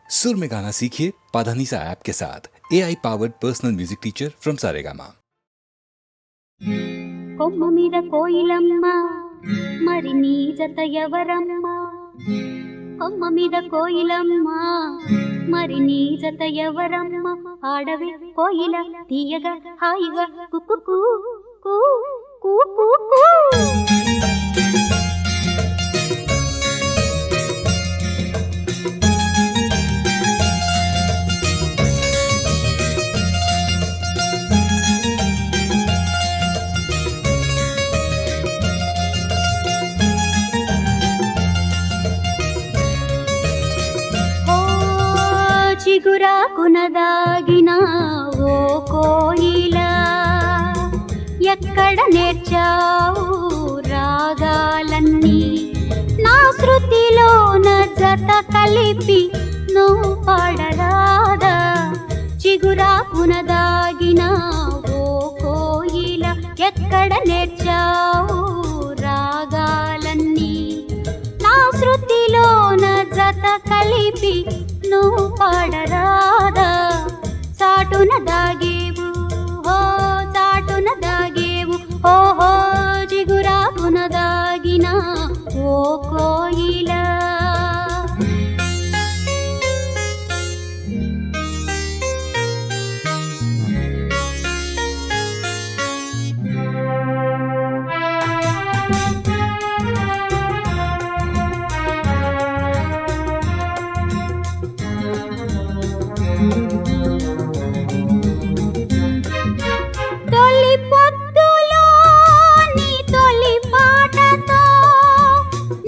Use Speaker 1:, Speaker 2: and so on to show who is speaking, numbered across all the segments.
Speaker 1: सुर में गाना सीखिए पाधानीसा ऐप के साथ AI powered personal music teacher from Saregama.
Speaker 2: కొమ్మ మీద కోయిలమ్మ మరి నీ జత ఎవరమ్మ కొమ్మ మీద కోయిలమ్మ మరి నీ జత ఎవరమ్మ ఆడవే కోయిల తీయగా హాయిగా కుక్కు కూ కూ కూ కూ కూ చిగురాకున దాగిన ఓ కోయిలా ఎక్కడ నేర్చావు రాగాలన్నీ నా శృతిలోన జత కలిపి నువ్వు పాడరాదా చిగురాకున దాగిన ఓ కోయిలా ఎక్కడ నేర్చావు రాగాలన్నీ నా శృతిలోన జత కలిపి నువ్వు పాడరాదా చాటున దాగేవు హో చాటున దాగేవు ఓహో జిగురాకున దాగిన ఓ కోయిలా తొలి పొద్దులో నీ తొలి పాటతో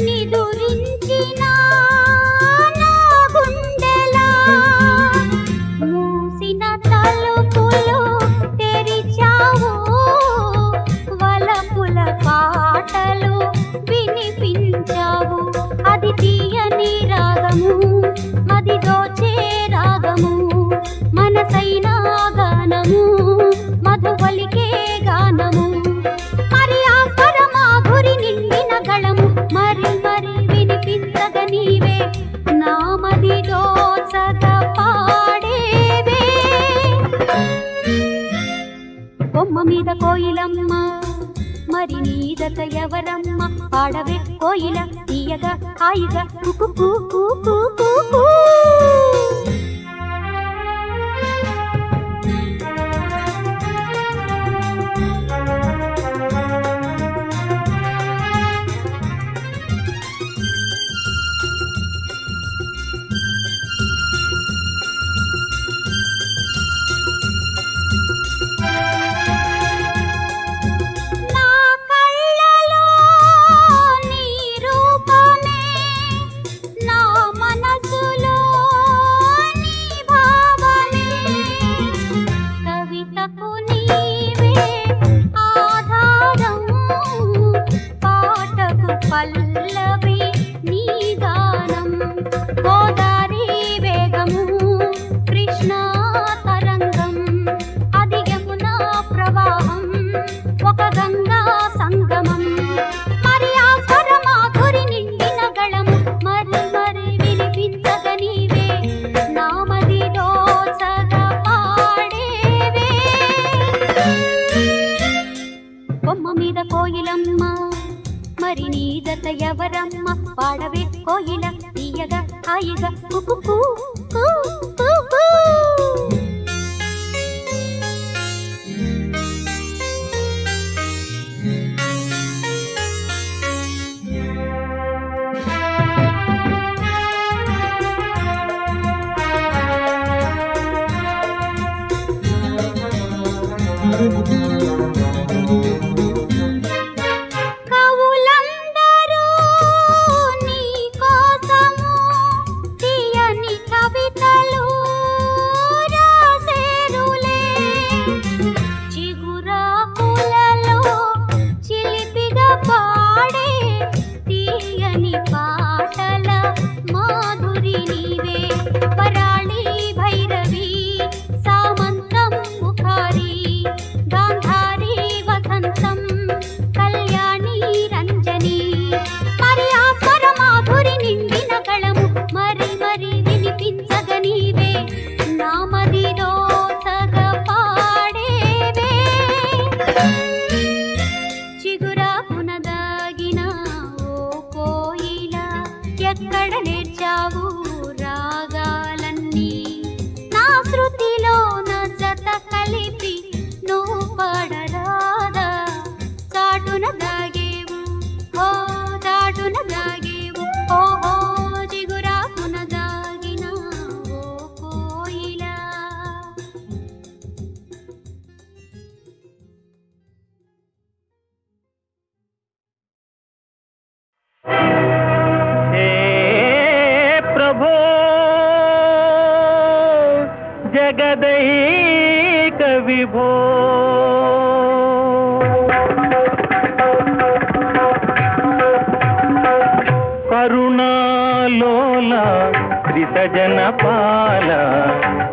Speaker 2: నిదురించిన నా గుండెలా మూసిన తలుపులు తెరిచావు వలపుల పాటలు వినిపించావు అది తీయని రాగము అది దోచే రాగము మనసైన గానము మధువలికే గానము మరి ఆ స్వరమాధురి నిండిన గళము మరి మరి వినిపించగ నీవే నామది దోచగ పాడేవే కొమ్మ మీద కోయిలమ్మ మరి నీ జత ఎవరమ్మ పాడవే కోయిల తీయగా హాయిగా కుకు కూ కూ కూ కూ కూ పల్లవి నీ గానం గోదారి వేగము కృష్ణ తరంగం అది యమునా ప్రవాహం ఒక గంగా సంగమం మరి ఆ స్వరమాధురి నిండిన గళము మరి మరి వినిపించగ నీవే నామది దోచగ పాడేవే కొమ్మ మీద కోయిలమ్మ మరి నీ జత ఎవరమ్మ పాడవే కోయిల తీయగా హాయిగా కుకు కూ కూ కూ కూ కవులందరూ నీ కోసము తీయని
Speaker 3: జగదైక విభో కరుణాలోల త్రితజనపాల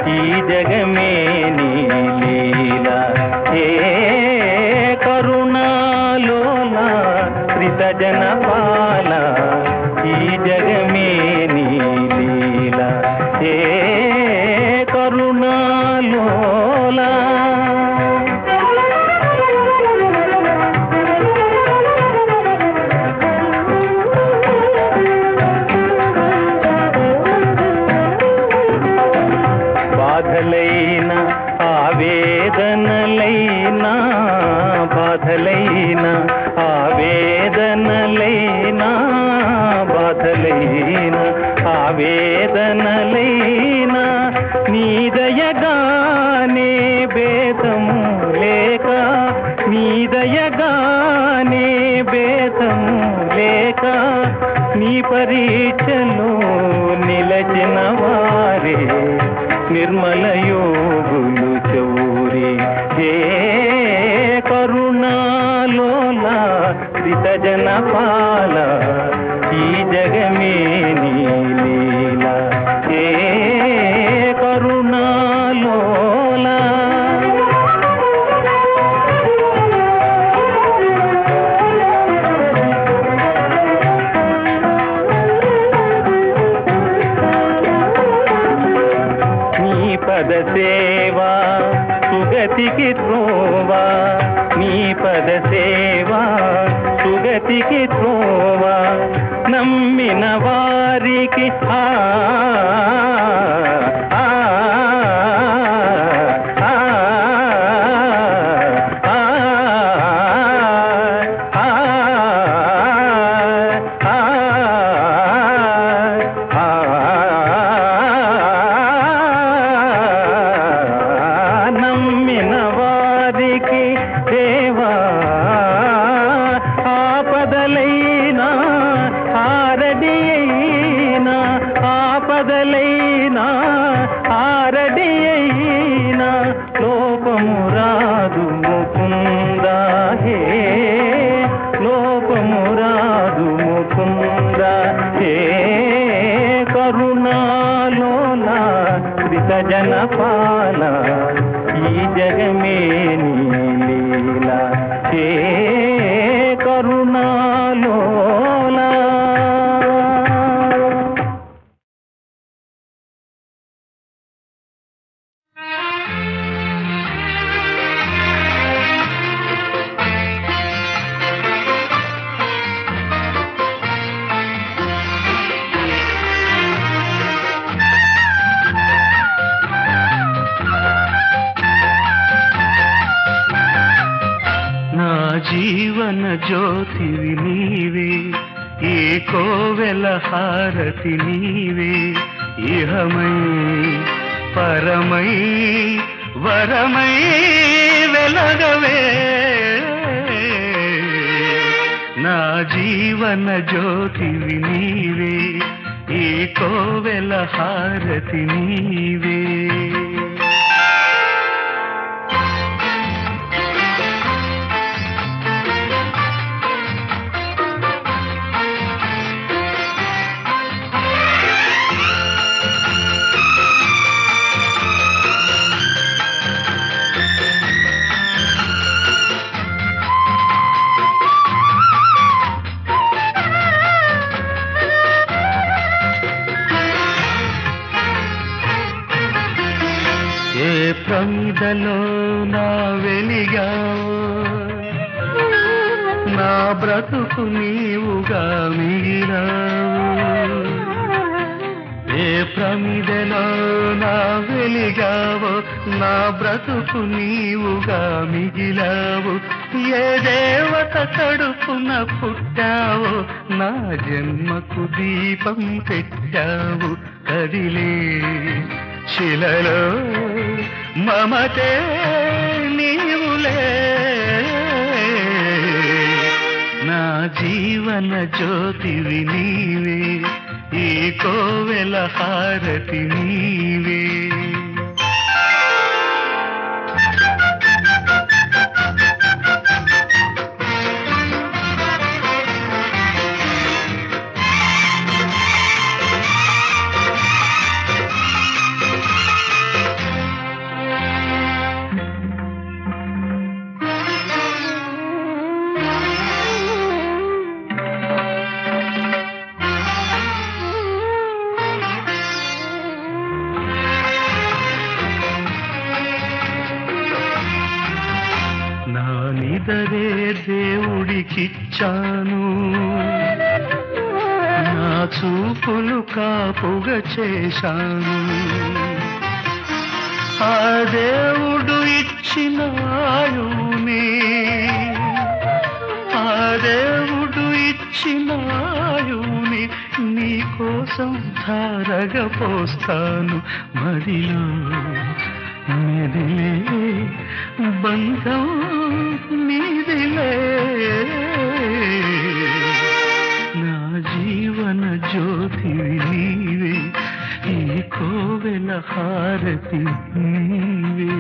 Speaker 3: ఈ జగమే నీ లీల ఏ కరుణాలోల త్రితజనపాల ఈ జగమే నీ లీల ఏ కరుణాలోల బాధలైన ఆవేదనలైనా బాధలైన ఆవేదనలైనా బాధలైన ఆవేదనలైనా నీ దయగానే భేదము లేక నీ దయగానే భేదము లేక నీ పరీక్షలో నిలచిన వారే నిర్మల యోగులు చౌరి హే కరుణాలోల శ్రితజనపాల ఈ జగమే నీ లీల హే కరుణాలోల పద సేవా సుగతికి త్రోవా నీ పద సేవా సుగతికి త్రోవా నమ్మిన వారికి ఆ దేవా ఆపదలైనా ఆరడి అయినా ఆపదలైనా ఆరడి అయినా లోపము రాదు ముకుందా హే లోపము రాదు ముకుందా హే కరుణాలోల శ్రితజనపాల ఈ జగమే నీ లీల హే కరుణాలోల జీవన జ్యోతివి నీవే ఈ కోవెల హారతి నీవే ఇహమై పరమై వరమై వెలగవే నా జీవన జ్యోతివి నీవే ఈ కోవెల హారతి నీవే ప్రమిదలో నా వెలిగావు నా బ్రతుకు నీవుగా మిగిలావు ఏ ప్రమిదలో నా వెలిగావు నా బ్రతుకు నీవుగా మిగిలావు ఏ దేవత కడుపున పుట్టావు నా జన్మకు దీపం పెట్టావు కదిలే శిలలో మమతే నీవులే నా జీవన జ్యోతివి నీవే ఈ కోవెల హారతి నీవే నిదరే దేవుడికిచ్చాను, నా చూపులు కాపుగా చేశాను. ఆ దేవుడు ఇచ్చిన ఆయువుని, ఆ దేవుడు ఇచ్చిన ఆయువుని నీ కోసం ధారగా పోస్తాను. మదిలో మెదిలే బంధం నీదిలే, నా జీవన జ్యోతివి నీవే, ఈ కోవెల హారతి నీవే.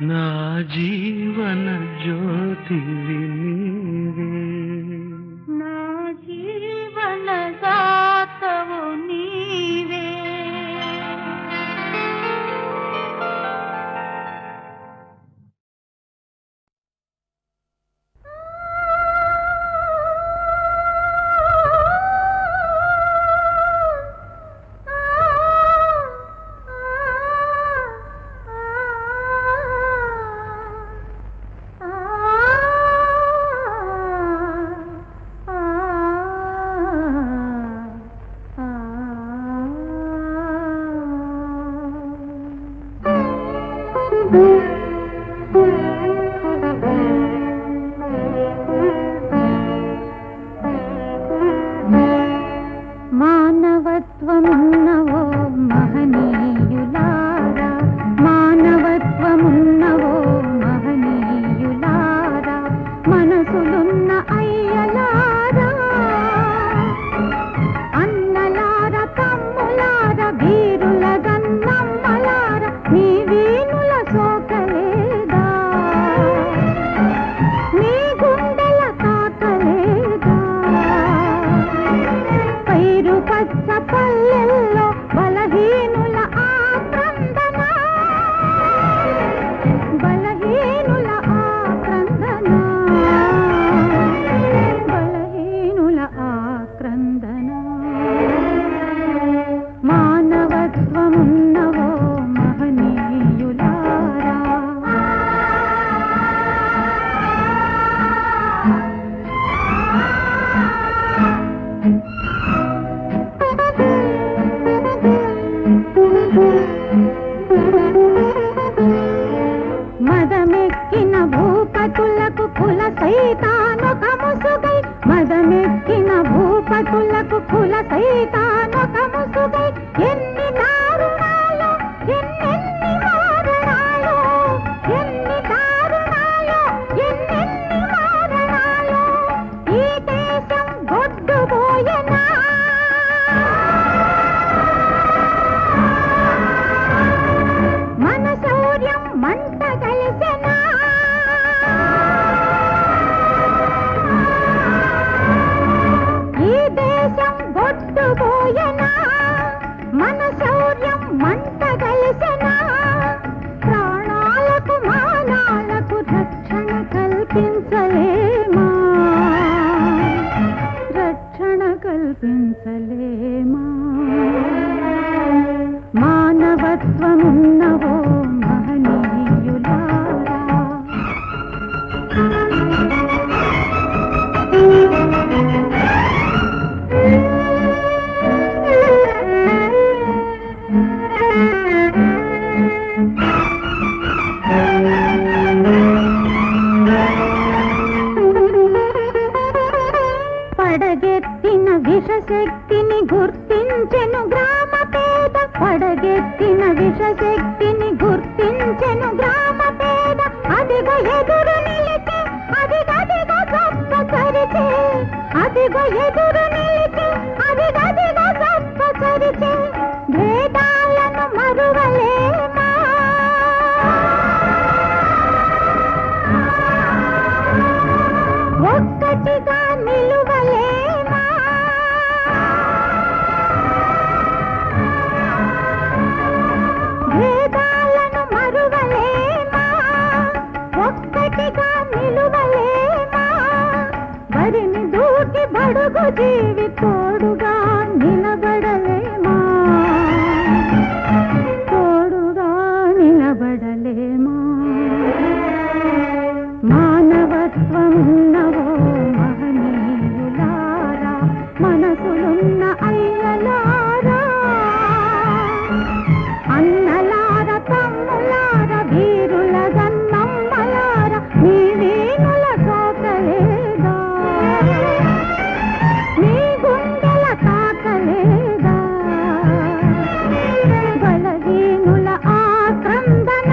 Speaker 3: నా జీవన జ్యోతివి నీవే,
Speaker 2: నా జీవన దాతవు నీవే. మానవత్వమున్నవో మహనీయులారా, మానవత్వమున్నవో మహనీయులారా, మనసులున్న అయ్యలారా, అన్నలారా, తమ్ములారా, వీరుల గన్నమ్మలారా, మీ వీణుల సోకలేదా, మీ గుండెల తాకలేదా, పైరు పచ్చ పల్లెల్లో బలహీనుల ఆక్రందన, బలహీనుల ఆక్రందన, బలహీనుల ఆక్రందన. మానవత్వమున్నవో మహనీయులారా. మదమెక్కిన భూపతులకు కుల సైతానొక ముసుగై, మదమెక్కిన భూపతులకు కుల సైతానొక ముసుగై, ఎన్ని దారుణాలు ఎన్నెన్ని మారణాలు, ఎన్ని దారుణాలు ఎన్నెన్ని మారణాలు, ఈ దేశం గొడ్డుబోయెనా, మన శౌర్యం మంట కలిసెనా, ఈ దేశం గొడ్డుబోయెనా, మన శౌర్యం మంట కలిసెనా, ప్రాణాలకు మానాలకు రక్షణ కల్పించలేమా, రక్షణ కల్పించలేమా.
Speaker 4: విషశక్తిని గుర్తించెను గ్రామ పేద, పడగెత్తిన విషశక్తిని గుర్తించెను గ్రామ పేద. అదిగో ఎదురు నిలిచి అదిగదిగో గొప్ప సరిచే, అదిగో ఎదురు నిలిచి అదిగదిగో గొప్ప సరిచే. భేదాలను మరువలేమా, ఒక్కటిగా నిలువలేమా. భేదాలను మరువలేమా, ఒక్కటిగా నిలువలేమా. వరిని దూకి బడుగు జీవి తోడుగా నిలబడలేమా, తోడుగా నిలబడలేమా. మానవత్వమున్నవో మహనీయులారా, మనసులున్న అయ్యలారా, అన్నలార తమ్ములార, వీరుల గన్నమ్మలార, మీ వీణుల సోకలేదా, మీ గుండెల తాకలేదా. బలహీనుల ఆక్రందన,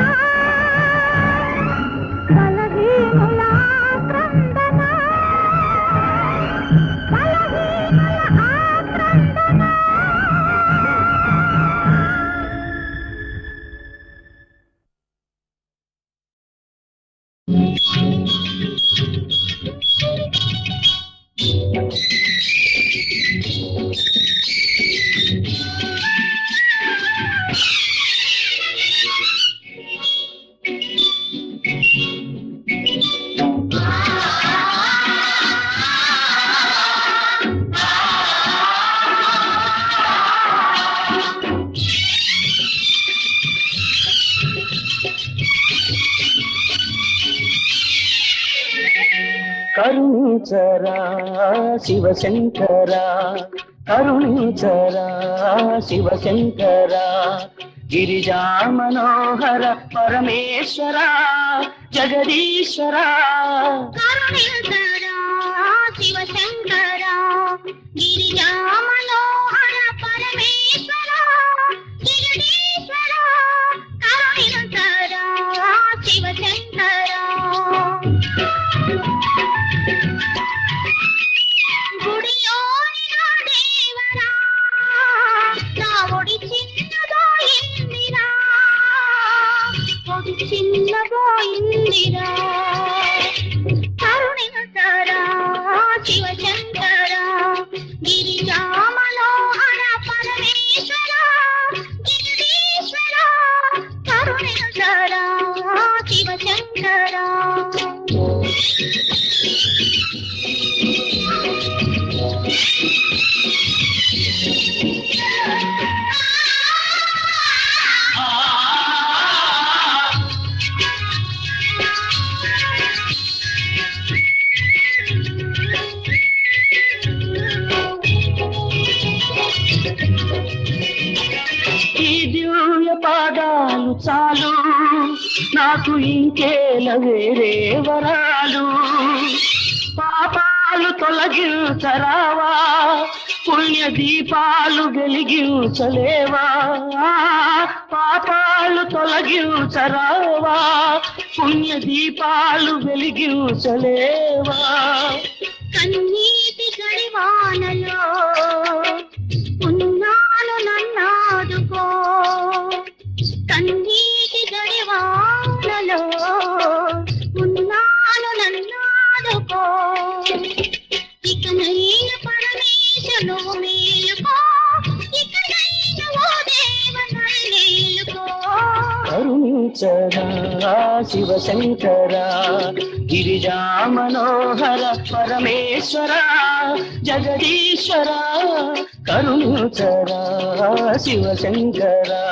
Speaker 4: బలహీనుల ఆక్రందన, బలహీనుల ఆక్రందన.
Speaker 3: కరుణించరా శివశంకరా, కరుణించరా శివశంకరా. గిరిజా మనోహర పరమేశ్వర జగదీశ్వర.
Speaker 4: కరుణించరా శివశంకరా, గిరిజా మనోహర పరమేశ్వర జగదీశ్వర. కరుణించరా శివశంకరా. గుడియోని నా దేవరా, నా ఒడి చిన్నబోయిందిరా, ఒడి చిన్నబోయిందిరా. కరుణించరా శివశంకరా, గిరిజా మనోహర పరమేశ్వర జగదీశ్వర. కరుణించరా శివశంకరా.
Speaker 3: ఈ దివ్య పాదాలు చాలు, నాకు ఇంకేల వేరే వరాలు. పాపాలు తొలగించరావా, పుణ్య దీపాలు వెలిగించలేవా. పాపాలు తొలగించరావా, పుణ్య దీపాలు వెలిగించలేవా.
Speaker 4: కన్నీటి గడివానలో ఉన్నాను నన్నాదుకో, కన్నీటి గడివానలో ఉన్నాను నన్నాదుకో. ఇకనైన పరమేశను మేలుకో, ఇకనైన ఓ దేవ నన్నేలుకో.
Speaker 3: కరుణించరా శివశంకరా, గిరిజా మనోహర పరమేశ్వర జగదీశ్వర. కరుణించరా శివశంకరా.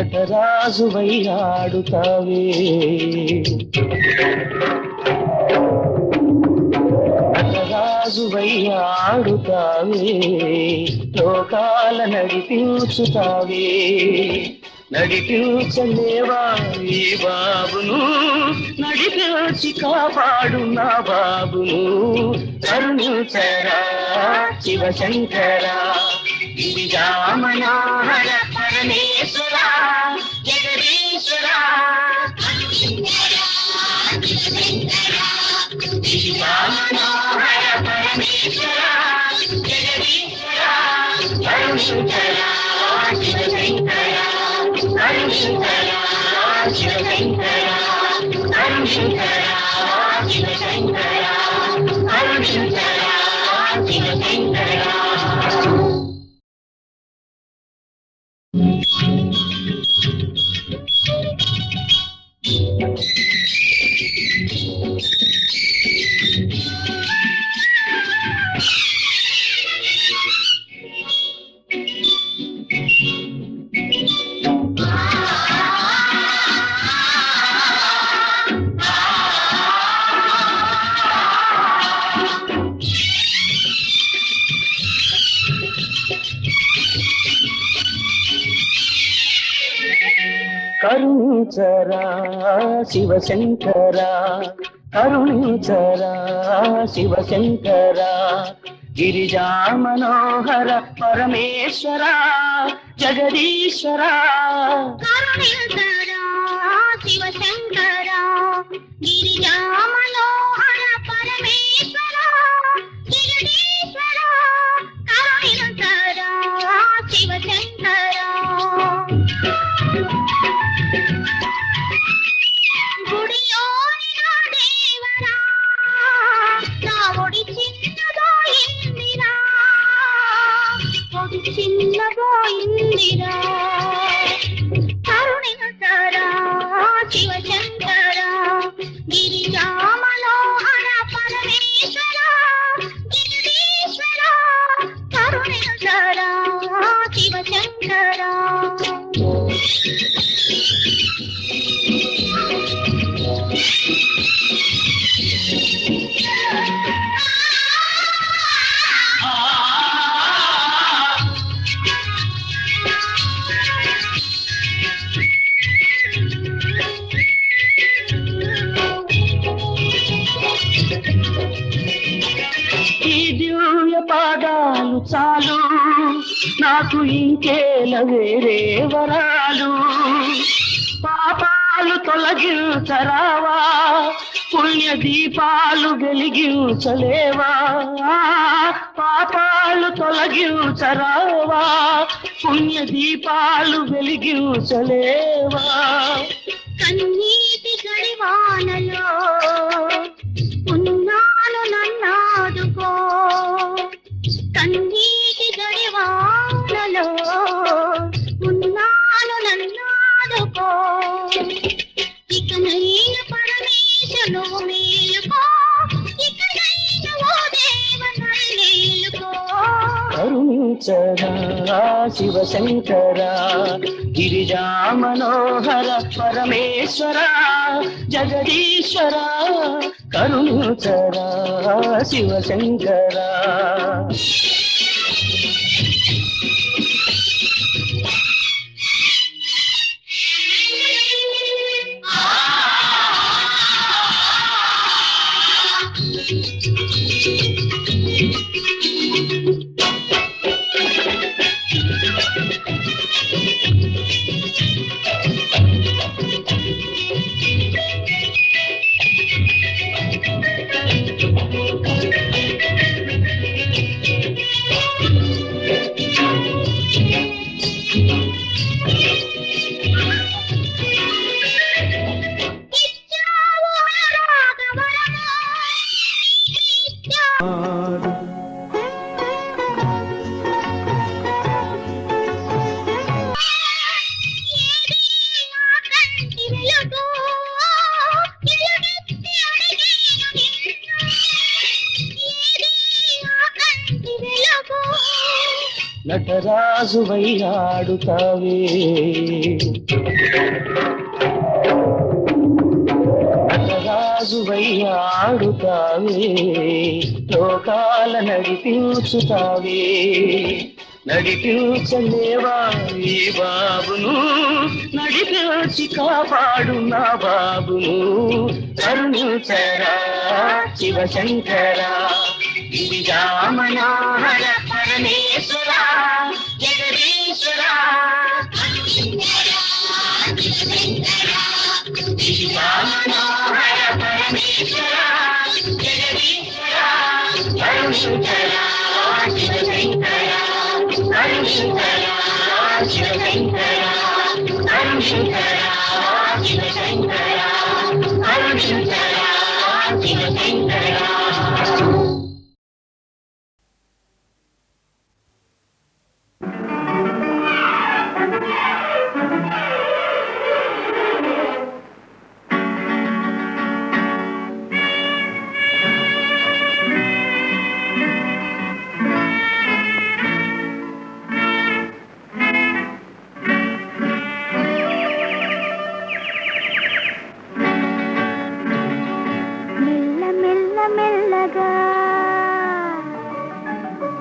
Speaker 3: నటరాజువై ఆడుతావే నటరాజువై ఆడుతావే లోకాల నడిపించుతావే నడిపించలేవా ఈ బాబును నడిపించి కాపాడు నా బాబును కరుణించరా శివశంకరా గిరిజామనోహర పరమేశ్వర జగదీశ్వర గిరిజామనోహర పరమేశ్వర జగదీశ్వర కరుణించర శివశంకర కరుణించర శివశంకర కరుణించర శివశంకర కరుణించర శివశంకర. కరుణించరా శివశంకరా కరుణించరా శివశంకర గిరిజా మనోహర పరమేశ్వర జగదీశ్వర
Speaker 4: కరుణించరా శివశంకర గిరిజా మనోహర పరమేశ్వర జగదీశ్వర కరుణించరా శివశంకర. గుడియోని నా దేవరా నా ఒడి చిన్నబోయిందిరా ఒడి చిన్నబోయిందిరా కరుణించరా శివశంకర గిరిజా మనోహర పరమేశ్వర జగదీశ్వర కరుణించరా శివశంకర.
Speaker 3: ఈ దివ్య పాదాలు చాలు నాకు ఇంకేల వేరే వరాలు పాపాలు తొలగించరావా పుణ్య దీపాలు వెలిగించలేవా పాపాలు తొలగించరావా పుణ్య దీపాలు వెలిగించలేవా.
Speaker 4: కన్నీటి గడివానలో ఉన్నాను నన్నాదుకో కన్నీటి గడివానలో ఉన్నాను నన్నాదుకో ఇకనైన పరమేశను మేలుకో ఇకనైన ఓ దేవ నన్నేలుకో.
Speaker 3: కరుణించరా శివశంకర గిరిజా మనోహర పరమేశ్వర జగదీశ్వర కరుణించరా శివశంకర. నటరాజువై ఆడుతావే రాజువయ్యాడుతావే లోకాల నడిపించుతావే నడిపించలేవా ఈ బాబును నడిపించి కాపాడు నా బాబును కరుణించరా శివశంకరా గిరిజామనోహర పరమేశ్వర జగదీశ్వరా గిరిజామనోహర పరమేశ్వర జగదీశ్వరా కరుణించరా శివశంకరా కరుణించరా శివశంకరా కరుణించరా శివశంకరా కరుణించరా శివశంకరా.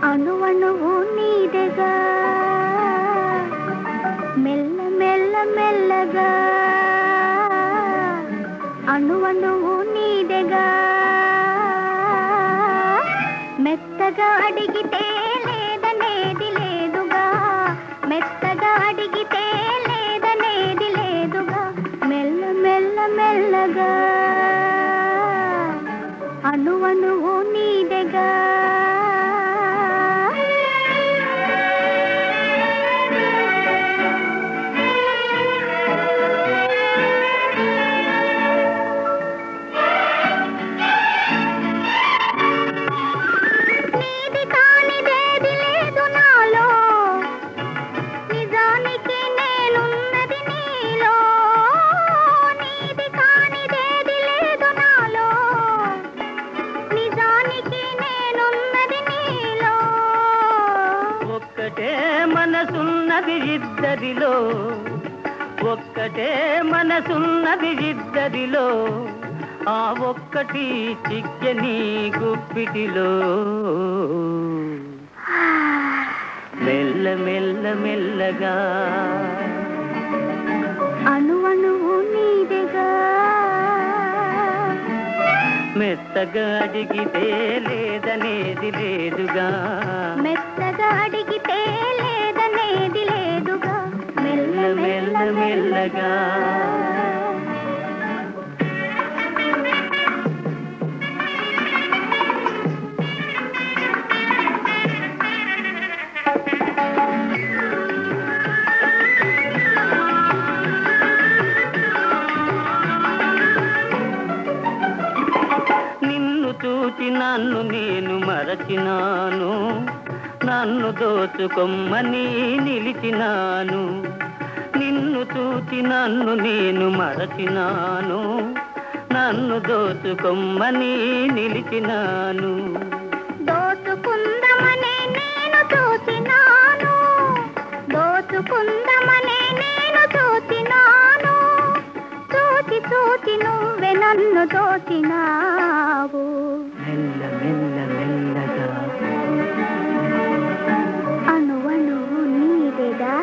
Speaker 4: అణువణువు నీదెగా మెల్ల మెల్ల మెల్లగా అణువణువు నీదెగా మెత్తగా అడిగితే లేదనేది లేదుగా మెత్తగా అడిగితే లేదనేది లేదుగా మెల్ల మెల్ల మెల్లగా అణువణువు నీదెగా ఇద్దరిలో ఒక్కటే మనసున్నది ఇద్దరిలో ఆ ఒక్కటి చిక్కని గుప్పిటిలో మెల్ల మెల్ల మెల్లగా అణువణువు నీదెగా మెత్తగా అడిగితే లేదనేది లేదుగా మెత్తగా అడిగితే లేదనేది లేదుగా మెల్ల మెల్ల మెల్లగా నిన్ను చూచి నన్ను నేను మరచినాను నన్ను దోచుకొమ్మని నిలిచినాను నిన్ను చూచి నన్ను నేను మరచినాను నన్ను దోచుకొమ్మని నిలిచినాను దోచుకుందమనే నేను చూచినాను దోచుకుందమనే నేను చూచినాను చూచి చూచి నువ్వే నన్ను దోచినావు మెల్ల మెల్ల మెల్లగా అణువణువు నీదెగా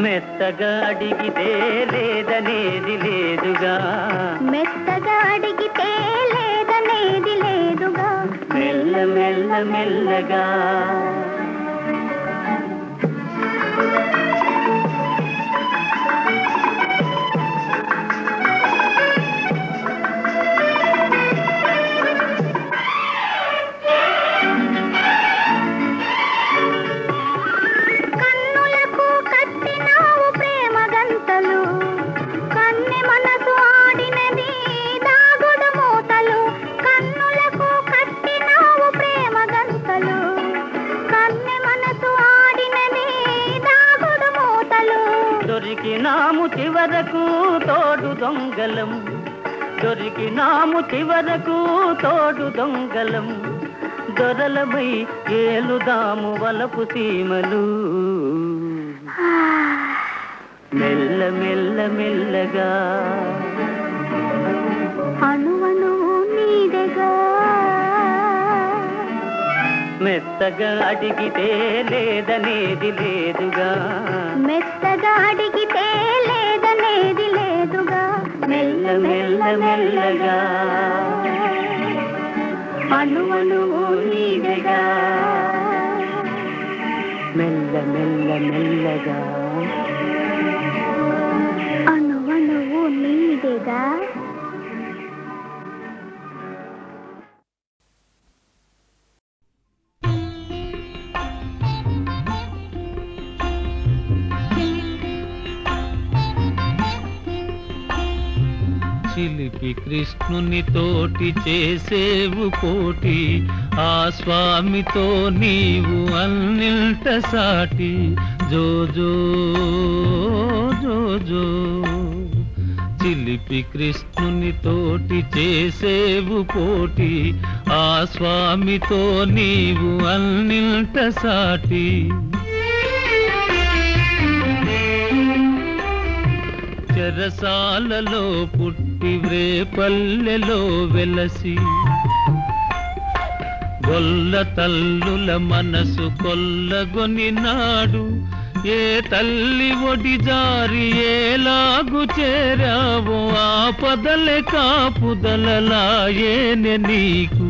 Speaker 4: మెత్తగా అడిగితే లేదనేది లేదుగా మెత్తగా అడిగితే లేదనేది లేదుగా మెల్ల మెల్ల మెల్లగా దొరికినాము చివరకు తోడు దొంగలం దొరికినాము చివరకు తోడు దొంగలం దొరలమై ఏలుదాము వలపు సీమలు మెల్ల మెల్ల మెల్లగా
Speaker 2: అణువణువు నీదెగా
Speaker 4: మెత్తగా అడిగితే లేదనేది లేదుగా
Speaker 2: మెత్తగా అడిగితే లేదనేది లేదుగా
Speaker 4: మెల్ల మెల్ల మెల్లగా
Speaker 2: అణువణువు నీదెగా
Speaker 4: మెల్ల మెల్ల మెల్లగా
Speaker 2: అణువణువు నీదెగా
Speaker 5: చిలిపి కృష్ణుని తోటి చేసేవు కోటి ఆ స్వామితో నీవు అన్నిల్ట సాటి జో జో జో జో చిలిపి కృష్ణుని తోటి చేసేవు కోటి ఆ స్వామితో నీవు అన్నిల్ట సాటి చెరసాలలో పుట్టి వ్రేపల్లెలో వెలసి గొల్ల తల్లుల మనసు కొల్లగొని నాడు ఏ తల్లి ఒడి జారి ఏలాగు చేరావో ఆపదలే కాపుదలలాయేనె నీకు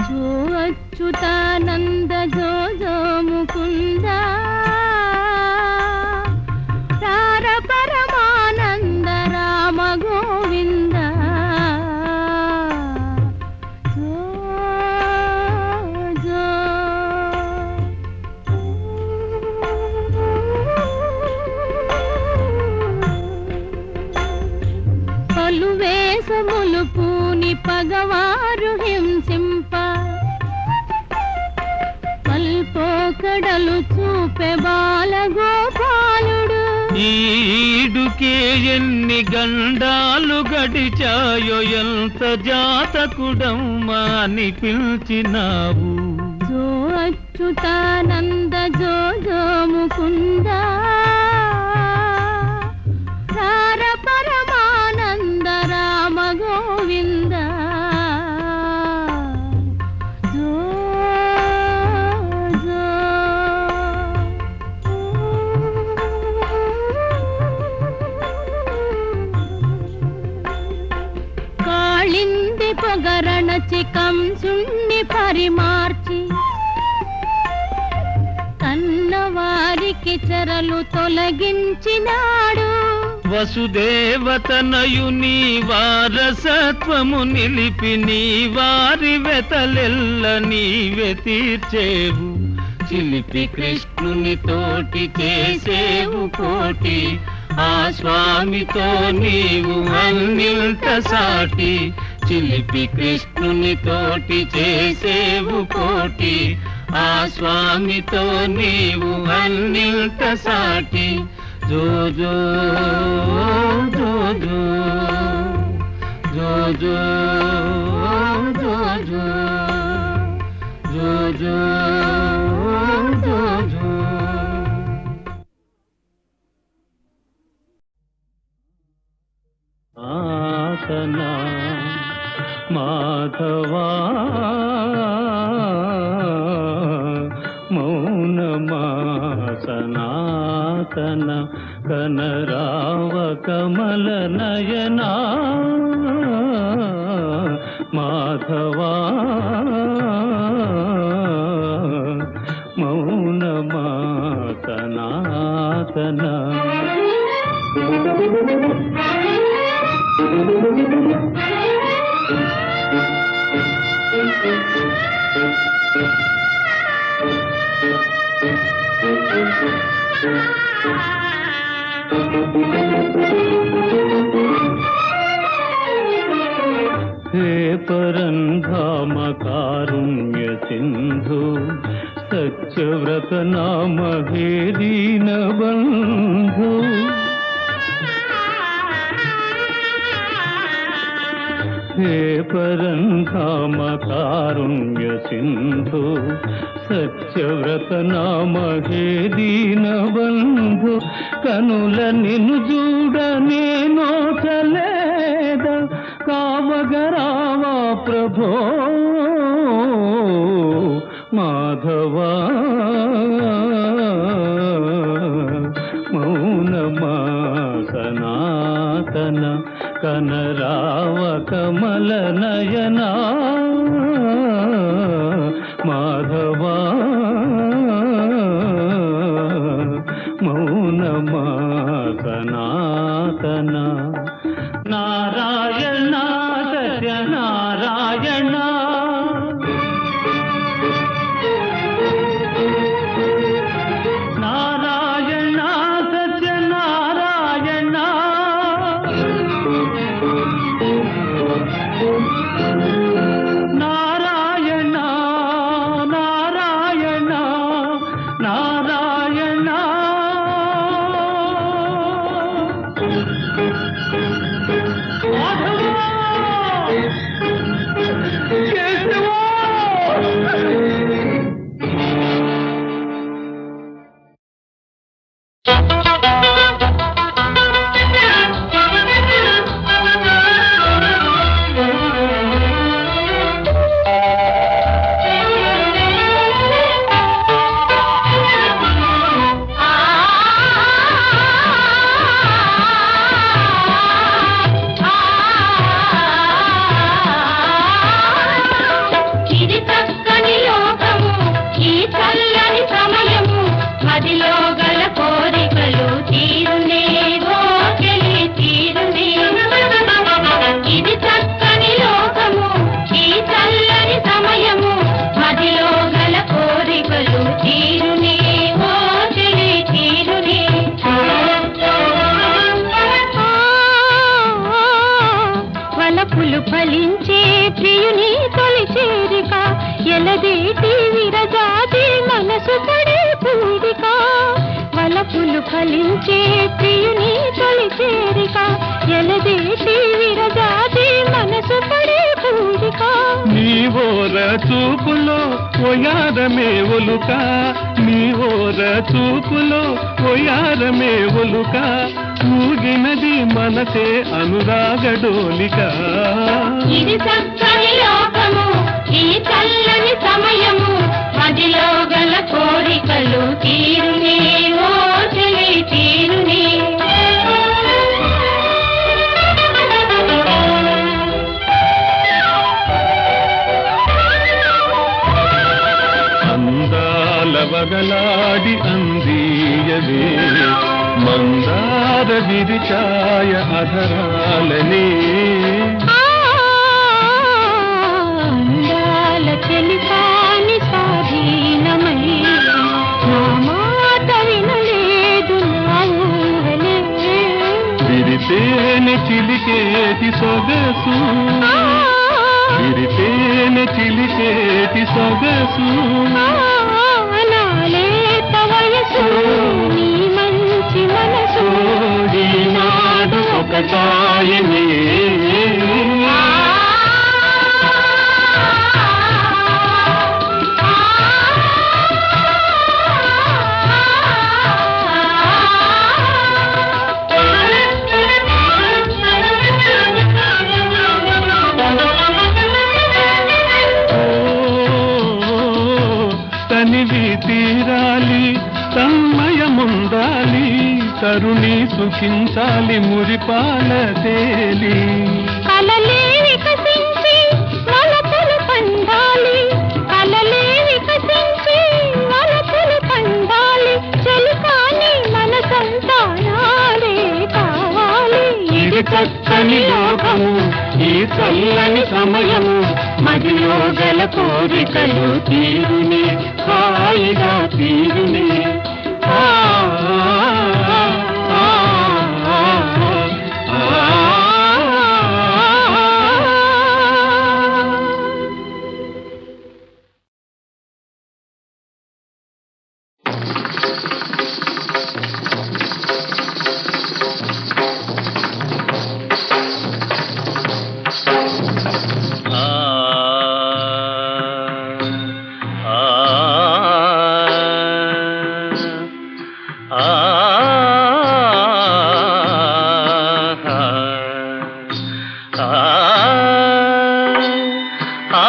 Speaker 2: జో అచ్యుతానంద జో జో ముకుందా రార పరమానంద రామ గోవింద జో జో పలు వేషములు పూని పగవారు హింసింప కల్పోకడలు చూపె బాలగోపాలుడు
Speaker 5: ఈడుకే ఎన్ని గండాలు గడిచాయో ఎంత జాతకుడమ్మా అని పిలిచినావు
Speaker 2: జో అచ్యుతానంద జో జో ముకుంద రార పరమానంద రామ గోవింద జో జో కాళింది పొగరణచి కంసుణ్ణి పరిమార్చి కన్నవారికి చెరలు తొలగించినాడు
Speaker 5: వసుదేవతనయుని వారసత్వము నిలిపి నీ వారి వెతలెల్ల నీవే తీర్చేవు చిలిపి కృష్ణుని తోటి చేసేవు కోటి ఆ స్వామితో నీవు అన్నిల్ట సాటి చిలిపి కృష్ణుని తోటి చేసేవు కోటి ఆ స్వామితో నీవు అన్నిల్ట సాటి జో జో జో జో జో జో జో జో జో జో జో జో ఆసనా మాధవా మౌనమాసనాతన కనరావ కమల నయనా మాధవా మౌనమాసనాతన हे परन्धाम कारुण्य सिन्धु सत्यव्रत नाम हे दीनबन्धु हे परन्धाम कारुण्य सिन्धु సత్యవ్రత నామహే దీనబంధు కనుల నిన్ను చూడ నేను చలేద కావగరావా ప్రభో మాధవా మౌనమా సనాతన కనరావ కమల నయనా మాధవా మౌనమా సనాతన నారాయణ సత్యనారాయణ నారాయణ సత్యనారాయణ నారాయణ నారాయణ నారాయణ
Speaker 3: ఇది చక్కని లోకము ఈ చల్లని సమయము మదిలో గల కోరికలు తీరునే గోకెలి తీరునే ఇది చక్కని లోకము ఈ చల్లని సమయము మదిలో గల కోరికలు తీరునే గోకెలి తీరునే వలపులు ఫలించే ప్రియుని తొలి చేరిక ఎలదేటి విరజాతి మనసు పడే పూరిక వలపులు ఫలించే ప్రియుని తొలి చేరిక ఎలదేటి విరజాతి మనసు పడే పూరిక
Speaker 5: నీవోర చూపులో ఒయారమే ఒలుక నీవోర చూపులో ఒయారమే ఒలుక ఊగినది మనసే అనురాగడోలిక
Speaker 3: ఇది చక్కని లోకము ఈ చల్లని సమయము మదిలో గల కోరికలు తీరునే ఓ చెలి తీరునే
Speaker 5: అందాల వగలాడి అందీయవే మందార విరిచాయ అధరాలనే
Speaker 3: అందాల చెలికాని స్వాధీనమై నా మాట వినలేదు నా ఊహలే
Speaker 5: విరితేనె చిలికేటి సొగసు విరితేనె చిలికేటి సొగసు
Speaker 3: నాలేత వయసు నీ మంచి మనసు
Speaker 5: ఈనాడు ఒకటాయనే తనివి తీరాలి తన్మయముందాలి తరుణి సుఖించాలి మురిపాల తేలి
Speaker 3: కలలే వికసించి వలపులు పండాలి కలలే వికసించి వలపులు పండాలి చెలికాని మనసంతా నాడే కావాలి
Speaker 5: ఇది చక్కని లోకము ఈ చల్లని సమయము మదిలో గల కోరికలు తీరునే హాయిగా తీరునే ఆ ఆ